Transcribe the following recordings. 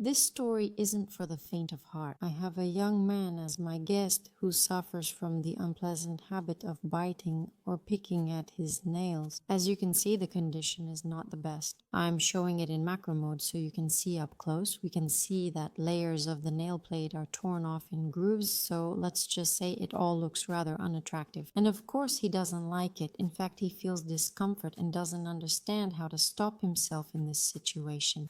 This story isn't for the faint of heart. I have a young man as my guest who suffers from the unpleasant habit of biting or picking at his nails. As you can see, the condition is not the best. I'm showing it in macro mode so you can see up close. We can see that layers of the nail plate are torn off in grooves, so let's just say it all looks rather unattractive. And of course he doesn't like it. In fact, he feels discomfort and doesn't understand how to stop himself in this situation.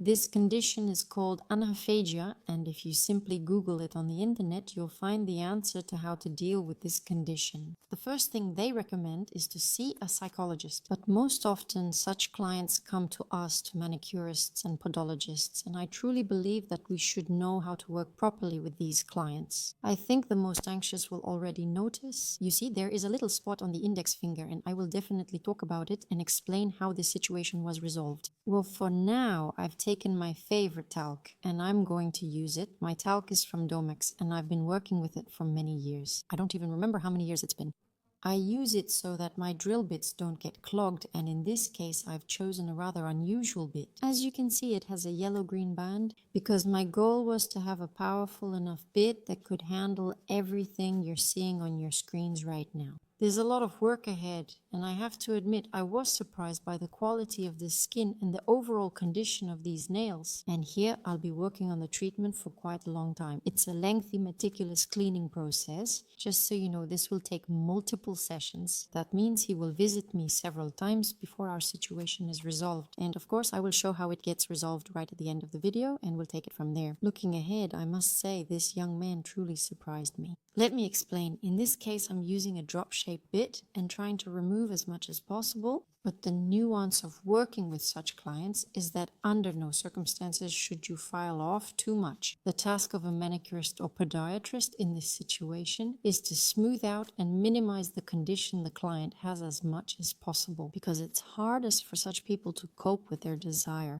This condition is called anaphagia, and if you simply Google it on the internet, you'll find the answer to how to deal with this condition. The first thing they recommend is to see a psychologist, but most often such clients come to us, to manicurists and podologists, and I truly believe that we should know how to work properly with these clients. I think the most anxious will already notice. You see, there is a little spot on the index finger, and I will definitely talk about it and explain how this situation was resolved. Well, for now, I've taken my favorite talc, and I'm going to use it. My talc is from Domex, and I've been working with it for many years. I don't even remember how many years it's been. I use it so that my drill bits don't get clogged, and in this case I've chosen a rather unusual bit. As you can see, it has a yellow-green band because my goal was to have a powerful enough bit that could handle everything you're seeing on your screens right now. There's a lot of work ahead, and I have to admit I was surprised by the quality of the skin and the overall condition of these nails. And here I'll be working on the treatment for quite a long time. It's a lengthy, meticulous cleaning process. Just so you know, this will take multiple sessions. That means he will visit me several times before our situation is resolved. And of course, I will show how it gets resolved right at the end of the video, and we'll take it from there. Looking ahead, I must say this young man truly surprised me. Let me explain. In this case, I'm using a drop-shaped bit and trying to remove as much as possible, but the nuance of working with such clients is that under no circumstances should you file off too much. The task of a manicurist or podiatrist in this situation is to smooth out and minimize the condition the client has as much as possible, because it's hardest for such people to cope with their desire.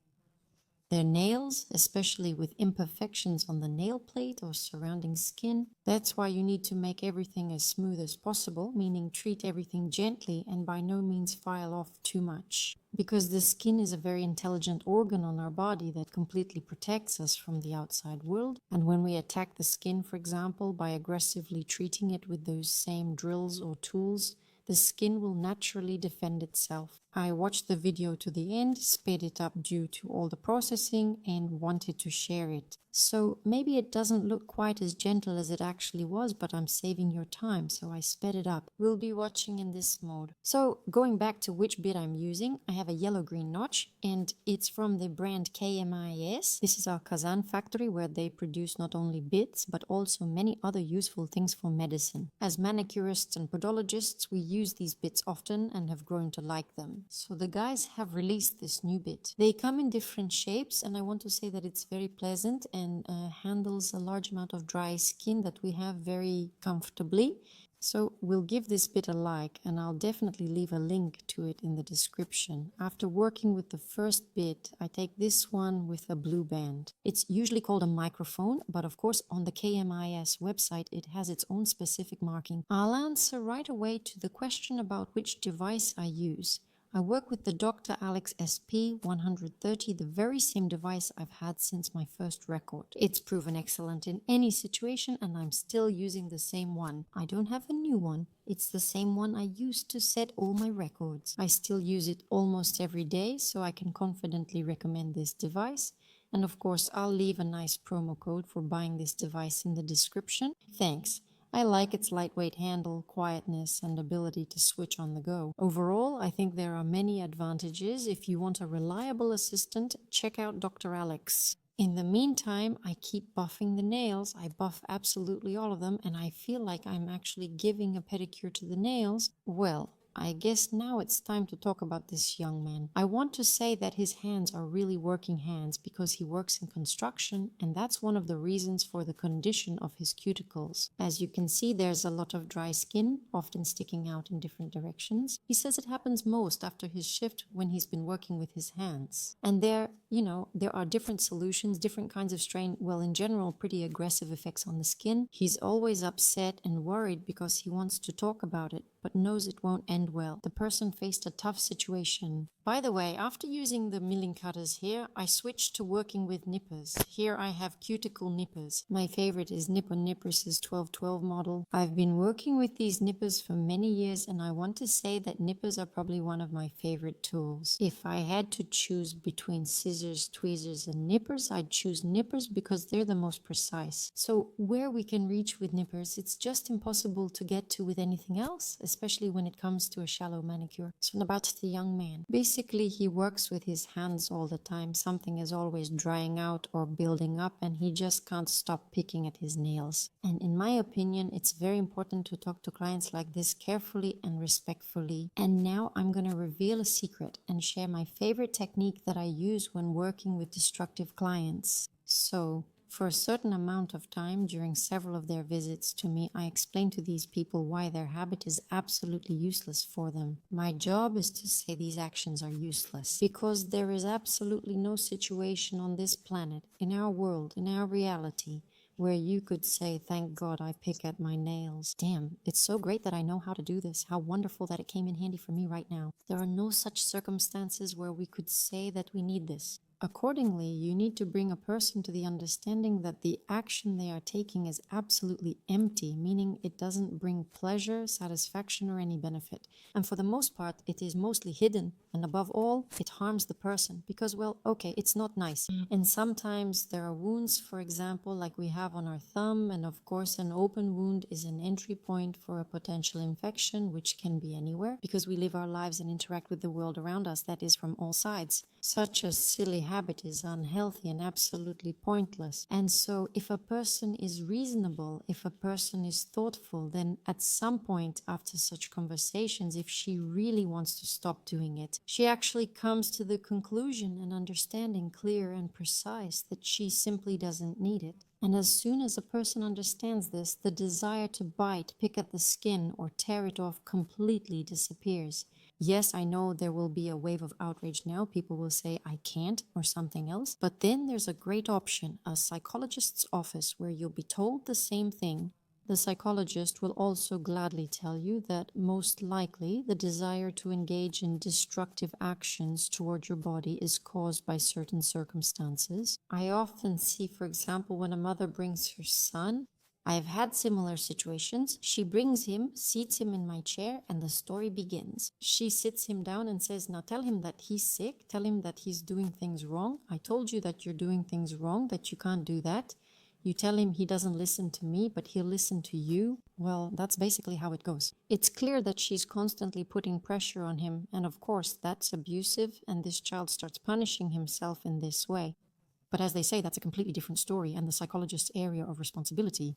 Their nails, especially with imperfections on the nail plate or surrounding skin. That's why you need to make everything as smooth as possible, meaning treat everything gently and by no means file off too much. Because the skin is a very intelligent organ on our body that completely protects us from the outside world. And when we attack the skin, for example, by aggressively treating it with those same drills or tools, the skin will naturally defend itself. I watched the video to the end, sped it up due to all the processing, and wanted to share it. So maybe it doesn't look quite as gentle as it actually was, but I'm saving your time, so I sped it up. We'll be watching in this mode. So going back to which bit I'm using, I have a yellow-green notch, and it's from the brand KMIS. This is our Kazan factory where they produce not only bits, but also many other useful things for medicine. As manicurists and podologists, we use these bits often and have grown to like them. So the guys have released this new bit. They come in different shapes, and I want to say that it's very pleasant and handles a large amount of dry skin that we have very comfortably. So we'll give this bit a like, and I'll definitely leave a link to it in the description. After working with the first bit, I take this one with a blue band. It's usually called a microphone, but of course on the KMIS website it has its own specific marking. I'll answer right away to the question about which device I use. I work with the Dr. Alex SP130, the very same device I've had since my first record. It's proven excellent in any situation, and I'm still using the same one. I don't have a new one. It's the same one I used to set all my records. I still use it almost every day, so I can confidently recommend this device. And of course, I'll leave a nice promo code for buying this device in the description. Thanks. I like its lightweight handle, quietness, and ability to switch on the go. Overall, I think there are many advantages. If you want a reliable assistant, check out Dr. Alex. In the meantime, I keep buffing the nails. I buff absolutely all of them, and I feel like I'm actually giving a pedicure to the nails. Well, I guess now it's time to talk about this young man. I want to say that his hands are really working hands because he works in construction, and that's one of the reasons for the condition of his cuticles. As you can see, there's a lot of dry skin, often sticking out in different directions. He says it happens most after his shift when he's been working with his hands. And there are different solutions, different kinds of strain, well, in general, pretty aggressive effects on the skin. He's always upset and worried because he wants to talk about it, but knows it won't end well. The person faced a tough situation. By the way, after using the milling cutters here, I switched to working with nippers. Here I have cuticle nippers. My favorite is Nippon Nippers' 1212 model. I've been working with these nippers for many years, and I want to say that nippers are probably one of my favorite tools. If I had to choose between scissors, tweezers, and nippers, I'd choose nippers because they're the most precise. So where we can reach with nippers, it's just impossible to get to with anything else, especially when it comes to a shallow manicure. So about the young man. Basically, he works with his hands all the time. Something is always drying out or building up, and he just can't stop picking at his nails. And in my opinion, it's very important to talk to clients like this carefully and respectfully. And now I'm going to reveal a secret and share my favorite technique that I use when working with destructive clients. So, for a certain amount of time during several of their visits to me, I explain to these people why their habit is absolutely useless for them. My job is to say these actions are useless because there is absolutely no situation on this planet, in our world, in our reality, where you could say, thank God I pick at my nails. Damn, it's so great that I know how to do this. How wonderful that it came in handy for me right now. There are no such circumstances where we could say that we need this. Accordingly, you need to bring a person to the understanding that the action they are taking is absolutely empty, meaning it doesn't bring pleasure, satisfaction, or any benefit. And for the most part, it is mostly hidden. And above all, it harms the person because, well, okay, it's not nice. And sometimes there are wounds, for example, like we have on our thumb. And of course, an open wound is an entry point for a potential infection, which can be anywhere because we live our lives and interact with the world around us, that is from all sides. Such a silly habit is unhealthy and absolutely pointless. And so if a person is reasonable, if a person is thoughtful, then at some point after such conversations, if she really wants to stop doing it, she actually comes to the conclusion and understanding clear and precise that she simply doesn't need it. And as soon as a person understands this, the desire to bite, pick at the skin, or tear it off completely disappears. Yes, I know there will be a wave of outrage now. People will say, I can't, or something else. But then there's a great option, a psychologist's office, where you'll be told the same thing. The psychologist will also gladly tell you that most likely the desire to engage in destructive actions toward your body is caused by certain circumstances. I often see, for example, when a mother brings her son, I've had similar situations. She brings him, seats him in my chair, and the story begins. She sits him down and says, now tell him that he's sick, tell him that he's doing things wrong. I told you that you're doing things wrong, that you can't do that. You tell him he doesn't listen to me, but he'll listen to you. Well, that's basically how it goes. It's clear that she's constantly putting pressure on him, and of course that's abusive, and this child starts punishing himself in this way. But as they say, that's a completely different story and the psychologist's area of responsibility.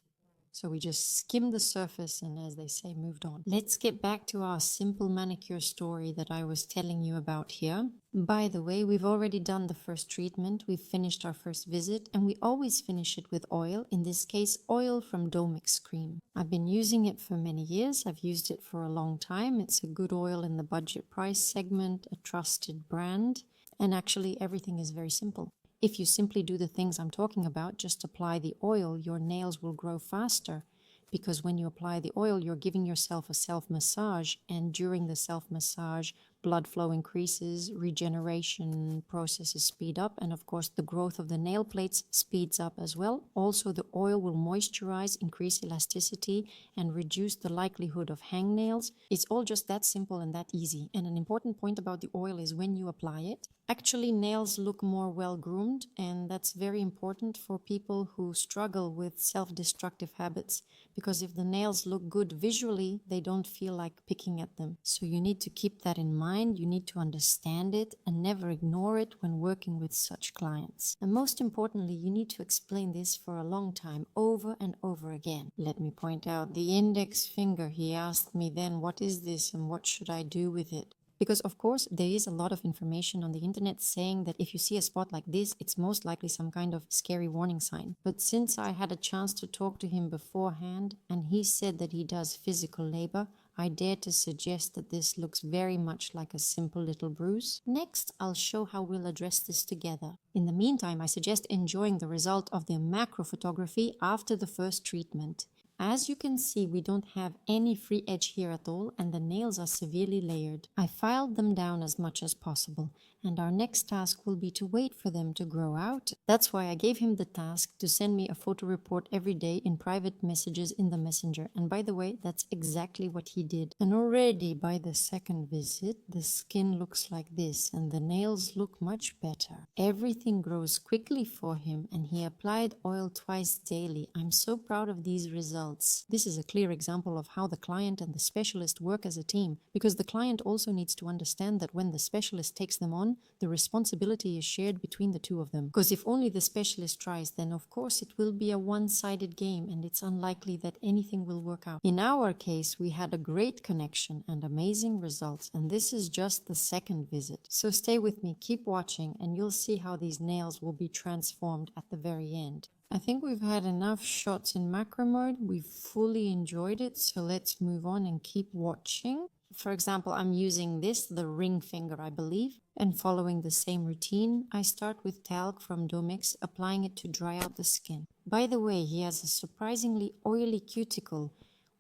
So we just skimmed the surface and, as they say, moved on. Let's get back to our simple manicure story that I was telling you about here. By the way, we've already done the first treatment, we've finished our first visit, and we always finish it with oil, in this case oil from Domix cream. I've been using it for many years, I've used it for a long time. It's a good oil in the budget price segment, a trusted brand, and actually everything is very simple. If you simply do the things I'm talking about, just apply the oil, your nails will grow faster. Because when you apply the oil, you're giving yourself a self-massage, and during the self-massage, blood flow increases, regeneration processes speed up, and of course the growth of the nail plates speeds up as well. Also, the oil will moisturize, increase elasticity, and reduce the likelihood of hangnails. It's all just that simple and that easy. And an important point about the oil is when you apply it, actually nails look more well-groomed, and that's very important for people who struggle with self-destructive habits. Because if the nails look good visually, they don't feel like picking at them. So you need to keep that in mind, you need to understand it, and never ignore it when working with such clients. And most importantly, you need to explain this for a long time, over and over again. Let me point out the index finger. He asked me then, what is this and what should I do with it? Because of course there is a lot of information on the internet saying that if you see a spot like this, it's most likely some kind of scary warning sign. But since I had a chance to talk to him beforehand and he said that he does physical labor, I dare to suggest that this looks very much like a simple little bruise. Next, I'll show how we'll address this together. In the meantime, I suggest enjoying the result of the macro photography after the first treatment. As you can see, we don't have any free edge here at all, and the nails are severely layered. I filed them down as much as possible, and our next task will be to wait for them to grow out. That's why I gave him the task to send me a photo report every day in private messages in the messenger, and by the way, that's exactly what he did. And already by the second visit, the skin looks like this, and the nails look much better. Everything grows quickly for him, and he applied oil twice daily. I'm so proud of these results. This is a clear example of how the client and the specialist work as a team, because the client also needs to understand that when the specialist takes them on, the responsibility is shared between the two of them. Because if only the specialist tries, then of course it will be a one-sided game, and it's unlikely that anything will work out. In our case, we had a great connection and amazing results, and this is just the second visit. So stay with me, keep watching, and you'll see how these nails will be transformed at the very end. I think we've had enough shots in macro mode. We've fully enjoyed it, so let's move on and keep watching. For example, I'm using the ring finger, I believe, and following the same routine. I start with talc from Domix, applying it to dry out the skin. By the way, he has a surprisingly oily cuticle.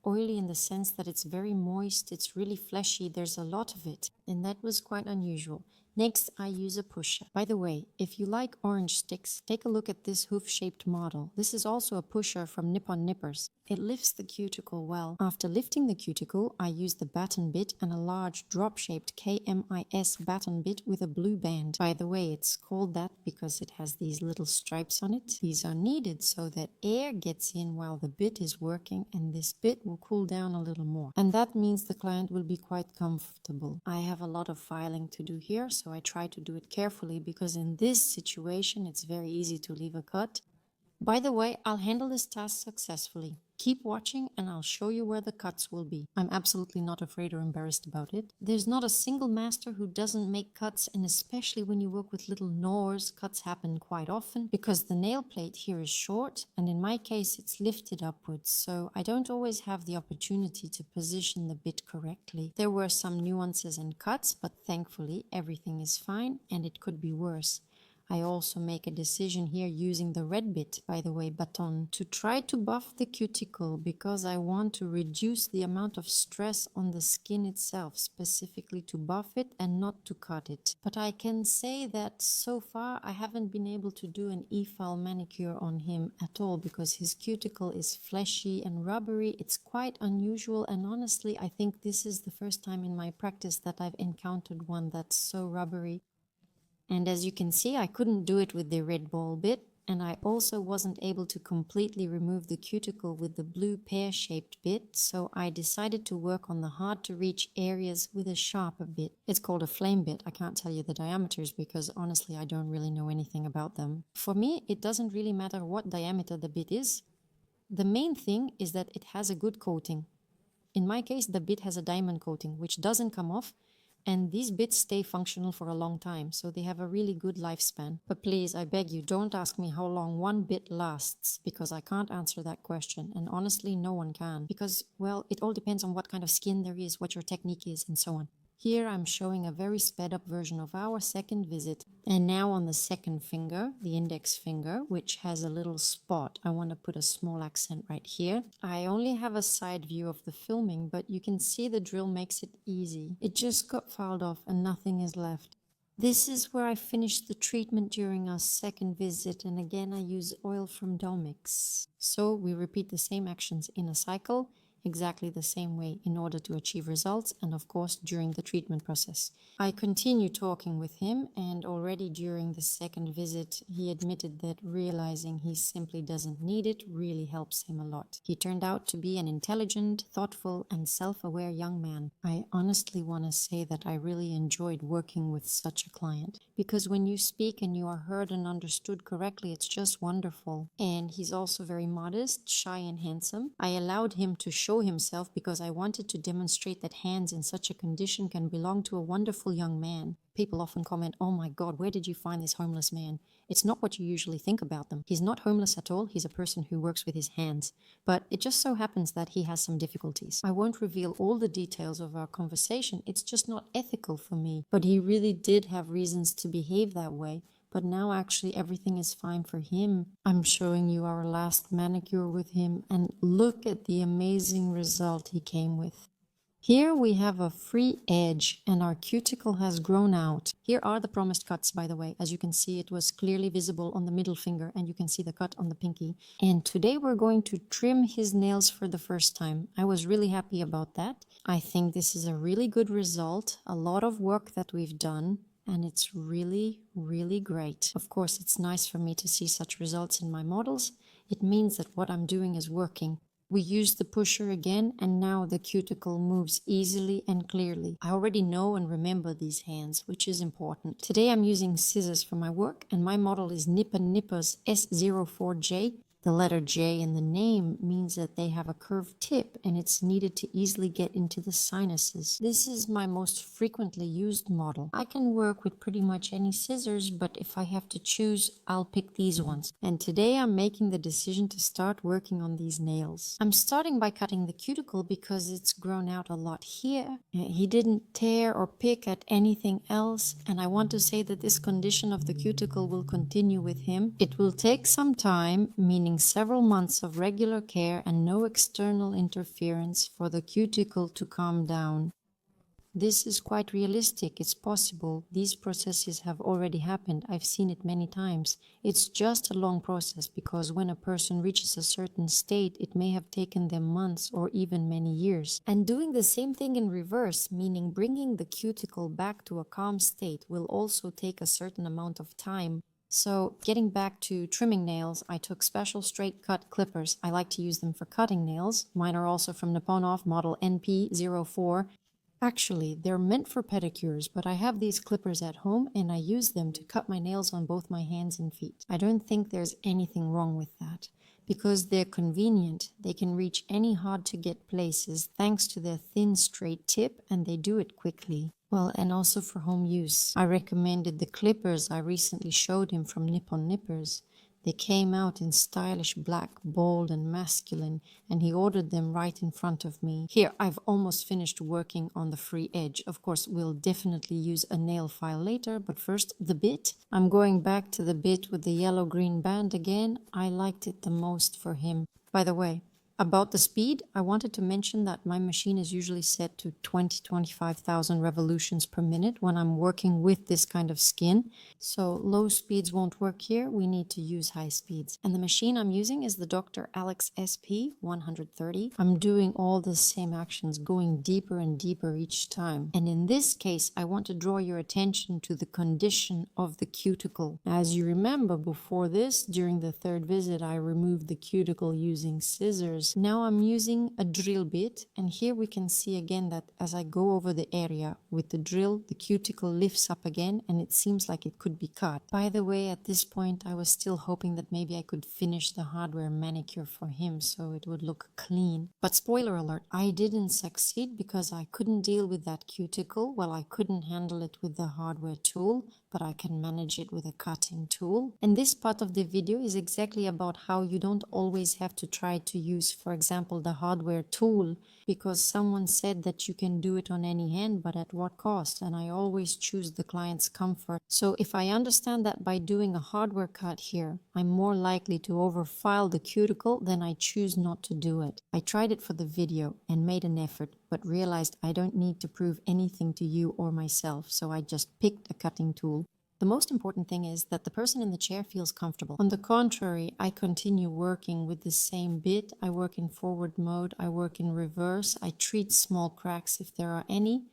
Oily in the sense that it's very moist, it's really fleshy, there's a lot of it, and that was quite unusual. Next, I use a pusher. By the way, if you like orange sticks, take a look at this hoof-shaped model. This is also a pusher from Nippon Nippers. It lifts the cuticle well. After lifting the cuticle, I use the baton bit and a large drop-shaped KMIS baton bit with a blue band. By the way, it's called that because it has these little stripes on it. These are needed so that air gets in while the bit is working, and this bit will cool down a little more. And that means the client will be quite comfortable. I have a lot of filing to do here, so I try to do it carefully because in this situation it's very easy to leave a cut. By the way, I'll handle this task successfully. Keep watching and I'll show you where the cuts will be. I'm absolutely not afraid or embarrassed about it. There's not a single master who doesn't make cuts, and especially when you work with little gnaws, cuts happen quite often because the nail plate here is short, and in my case it's lifted upwards, so I don't always have the opportunity to position the bit correctly. There were some nuances and cuts, but thankfully everything is fine, and it could be worse. I also make a decision here using the red bit, by the way, baton, to try to buff the cuticle because I want to reduce the amount of stress on the skin itself, specifically to buff it and not to cut it. But I can say that so far I haven't been able to do an e-file manicure on him at all because his cuticle is fleshy and rubbery. It's quite unusual, and honestly I think this is the first time in my practice that I've encountered one that's so rubbery. And as you can see, I couldn't do it with the red ball bit, and I also wasn't able to completely remove the cuticle with the blue pear-shaped bit, so I decided to work on the hard-to-reach areas with a sharper bit. It's called a flame bit. I can't tell you the diameters because honestly I don't really know anything about them. For me, it doesn't really matter what diameter the bit is. The main thing is that it has a good coating. In my case, the bit has a diamond coating, which doesn't come off, and these bits stay functional for a long time, so they have a really good lifespan. But please, I beg you, don't ask me how long one bit lasts, because I can't answer that question, and honestly, no one can. Because, well, it all depends on what kind of skin there is, what your technique is, and so on. Here I'm showing a very sped up version of our second visit. And now on the second finger, the index finger, which has a little spot, I want to put a small accent right here. I only have a side view of the filming, but you can see the drill makes it easy. It just got filed off and nothing is left. This is where I finished the treatment during our second visit, and again I use oil from Domix. So we repeat the same actions in a cycle, exactly the same way in order to achieve results, and of course during the treatment process. I continue talking with him, and already during the second visit he admitted that realizing he simply doesn't need it really helps him a lot. He turned out to be an intelligent, thoughtful and self-aware young man. I honestly want to say that I really enjoyed working with such a client, because when you speak and you are heard and understood correctly, it's just wonderful. And he's also very modest, shy and handsome. I allowed him to show himself because I wanted to demonstrate that hands in such a condition can belong to a wonderful young man. People often comment, "Oh my God, where did you find this homeless man?" It's not what you usually think about them. He's not homeless at all. He's a person who works with his hands. But it just so happens that he has some difficulties. I won't reveal all the details of our conversation. It's just not ethical for me. But he really did have reasons to behave that way. but now actually everything is fine for him. I'm showing you our last manicure with him, and look at the amazing result he came with. Here we have a free edge and our cuticle has grown out. Here are the promised cuts, by the way. As you can see, it was clearly visible on the middle finger and you can see the cut on the pinky. And today we're going to trim his nails for the first time. I was really happy about that. I think this is a really good result, a lot of work that we've done, and it's really, really great. Of course, it's nice for me to see such results in my models. It means that what I'm doing is working. We use the pusher again, and now the cuticle moves easily and clearly. I already know and remember these hands, which is important. Today I'm using scissors for my work, and my model is Nippa Nippa's S04J. The letter J in the name means that they have a curved tip and it's needed to easily get into the sinuses. This is my most frequently used model. I can work with pretty much any scissors, but if I have to choose, I'll pick these ones. And today I'm making the decision to start working on these nails. I'm starting by cutting the cuticle because it's grown out a lot here. He didn't tear or pick at anything else, and I want to say that this condition of the cuticle will continue with him. It will take some time, meaning several months of regular care and no external interference for the cuticle to calm down. This is quite realistic, it's possible. These processes have already happened, I've seen it many times. It's just a long process because when a person reaches a certain state, it may have taken them months or even many years. And doing the same thing in reverse, meaning bringing the cuticle back to a calm state, will also take a certain amount of time. So getting back to trimming nails, I took special straight cut clippers. I like to use them for cutting nails. Mine are also from Nipponov model NP04. Actually, they're meant for pedicures, but I have these clippers at home and I use them to cut my nails on both my hands and feet. I don't think there's anything wrong with that. Because they're convenient, they can reach any hard-to-get places thanks to their thin, straight tip, and they do it quickly. Well, and also for home use. I recommended the clippers I recently showed him from Nippon Nippers. They came out in stylish black, bold and masculine, and he ordered them right in front of me. Here, I've almost finished working on the free edge. Of course, we'll definitely use a nail file later, but first, the bit. I'm going back to the bit with the yellow-green band again. I liked it the most for him. By the way, about the speed, I wanted to mention that my machine is usually set to 20-25,000 revolutions per minute when I'm working with this kind of skin. So low speeds won't work here, we need to use high speeds. And the machine I'm using is the Dr. Alex SP 130. I'm doing all the same actions, going deeper and deeper each time. And in this case, I want to draw your attention to the condition of the cuticle. As you remember, before this, during the third visit, I removed the cuticle using scissors. Now I'm using a drill bit, and here we can see again that as I go over the area with the drill, the cuticle lifts up again and it seems like it could be cut. By the way, at this point I was still hoping that maybe I could finish the hardware manicure for him so it would look clean. But spoiler alert, I didn't succeed because I couldn't deal with that cuticle. Well, I couldn't handle it with the hardware tool, but I can manage it with a cutting tool. And this part of the video is exactly about how you don't always have to try to use, for example, the hardware tool, because someone said that you can do it on any hand, but at what cost? And I always choose the client's comfort. So if I understand that by doing a hardware cut here, I'm more likely to overfile the cuticle, then I choose not to do it. I tried it for the video and made an effort, but realized I don't need to prove anything to you or myself, so I just picked a cutting tool. The most important thing is that the person in the chair feels comfortable. On the contrary, I continue working with the same bit. I work in forward mode, I work in reverse, I treat small cracks if there are any,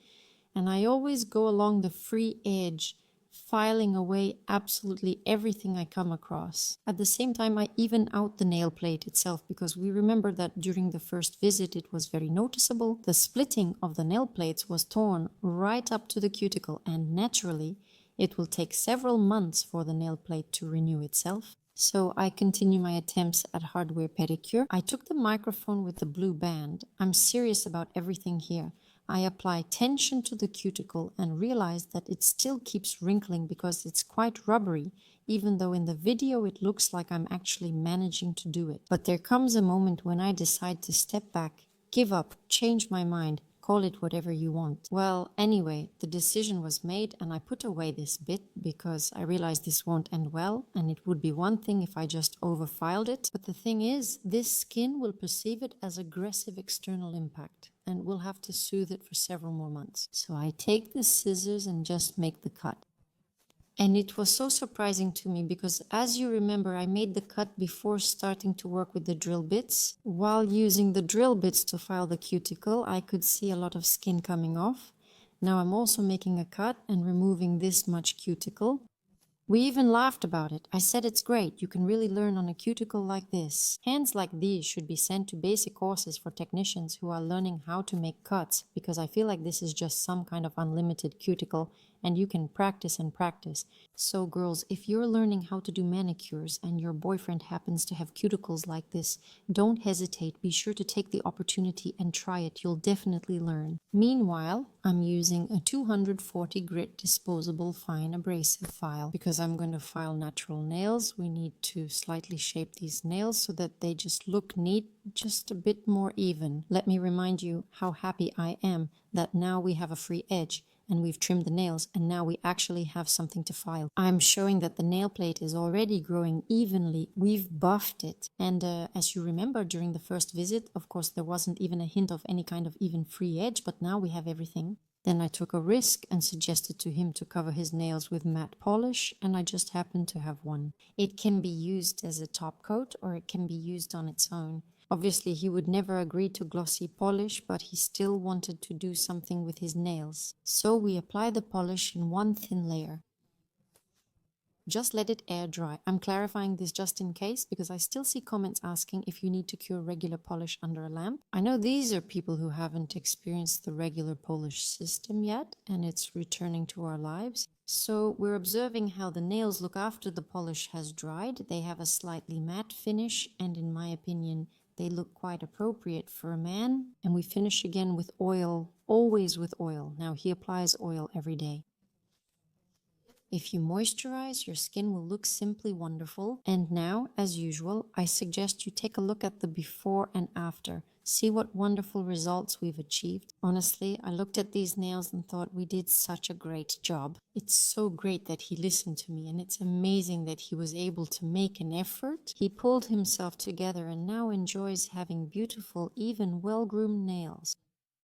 and I always go along the free edge, filing away absolutely everything I come across. At the same time, I even out the nail plate itself, because we remember that during the first visit it was very noticeable. The splitting of the nail plates was torn right up to the cuticle, and naturally, it will take several months for the nail plate to renew itself. So I continue my attempts at hardware pedicure. I took the microphone with the blue band. I'm serious about everything here. I apply tension to the cuticle and realize that it still keeps wrinkling because it's quite rubbery, even though in the video it looks like I'm actually managing to do it. But there comes a moment when I decide to step back, give up, change my mind, Call it whatever you want. Well, anyway, the decision was made and I put away this bit because I realized this won't end well, and it would be one thing if I just overfiled it. But the thing is, this skin will perceive it as aggressive external impact and we'll have to soothe it for several more months. So I take the scissors and just make the cut. And it was so surprising to me because, as you remember, I made the cut before starting to work with the drill bits. While using the drill bits to file the cuticle, I could see a lot of skin coming off. Now I'm also making a cut and removing this much cuticle. We even laughed about it. I said it's great, you can really learn on a cuticle like this. Hands like these should be sent to basic courses for technicians who are learning how to make cuts, because I feel like this is just some kind of unlimited cuticle and you can practice and practice. So girls, if you're learning how to do manicures and your boyfriend happens to have cuticles like this, don't hesitate. Be sure to take the opportunity and try it. You'll definitely learn. Meanwhile, I'm using a 240 grit disposable fine abrasive file. Because I'm going to file natural nails, we need to slightly shape these nails so that they just look neat, just a bit more even. Let me remind you how happy I am that now we have a free edge and we've trimmed the nails and now we actually have something to file. I'm showing that the nail plate is already growing evenly. We've buffed it. And as you remember during the first visit, of course, there wasn't even a hint of any kind of even free edge, but now we have everything. Then I took a risk and suggested to him to cover his nails with matte polish, and I just happened to have one. It can be used as a top coat or it can be used on its own. Obviously, he would never agree to glossy polish, but he still wanted to do something with his nails. So we apply the polish in one thin layer. Just let it air dry. I'm clarifying this just in case because I still see comments asking if you need to cure regular polish under a lamp. I know these are people who haven't experienced the regular polish system yet and it's returning to our lives. So we're observing how the nails look after the polish has dried. They have a slightly matte finish and in my opinion they look quite appropriate for a man. And we finish again with oil, always with oil. Now he applies oil every day. If you moisturize, your skin will look simply wonderful. And now, as usual, I suggest you take a look at the before and after. See what wonderful results we've achieved. Honestly, I looked at these nails and thought we did such a great job. It's so great that he listened to me and it's amazing that he was able to make an effort. He pulled himself together and now enjoys having beautiful, even well-groomed nails.